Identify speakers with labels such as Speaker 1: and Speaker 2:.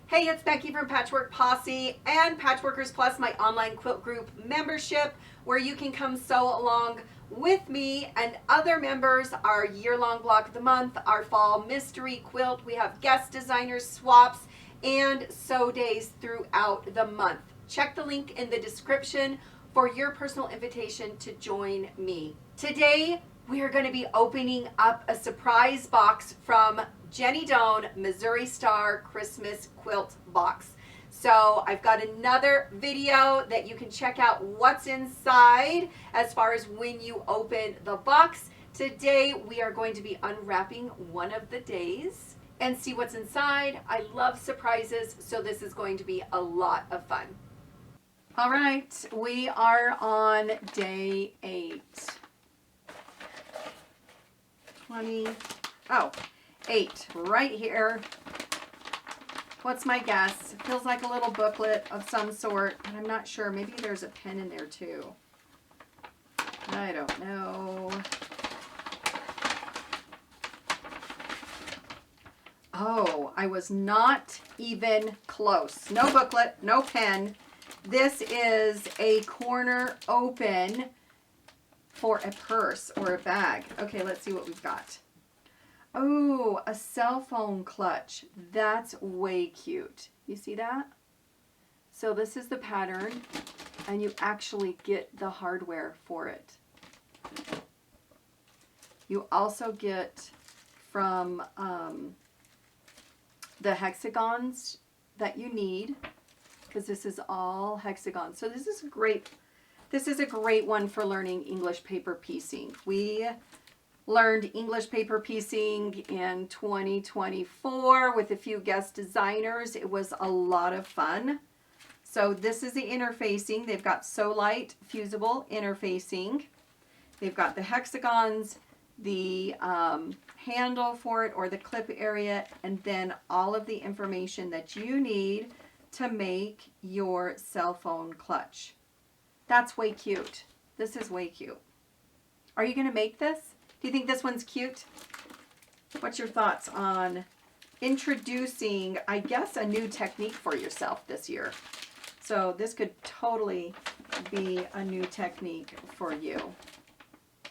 Speaker 1: Hey, it's Becky from Patchwork Posse and Patchworkers Plus, my online quilt group membership, where you can come sew along with me and other members our year-long block of the month, our fall mystery quilt. We have guest designers, swaps, and sew days throughout the month. Check the link in the description for your personal invitation to join me. Today, we are going to be opening up a surprise box from Jenny Doan Missouiri Star Christmas Quilt Box. So I've got another video that you can check out what's inside as far as when you open the box. Today we are going to be unwrapping one of the days and see what's inside. I love surprises, so this is going to be a lot of fun. All right, we are on day 8. 8 right here. What's my guess? It feels like a little booklet of some sort, but I'm not sure. Maybe there's a pen in there too. I don't know. Oh, I was not even close. No booklet, no pen. This is a corner open for a purse or a bag. Okay, let's see what we've got. Oh, a cell phone clutch. That's way cute. You see that? So this is the pattern, and you actually get the hardware for it. You also get from the hexagons that you need, because this is all hexagons. So this is a great one for learning English paper piecing. We learned English paper piecing in 2024 with a few guest designers. It was a lot of fun. So this is the interfacing. They've got So Light fusible interfacing. They've got the hexagons, the handle for it or the clip area, and then all of the information that you need to make your cell phone clutch. That's way cute. This is way cute. Are you going to make this? Do you think this one's cute? What's your thoughts on introducing, I guess, a new technique for yourself this year? So this could totally be a new technique for you.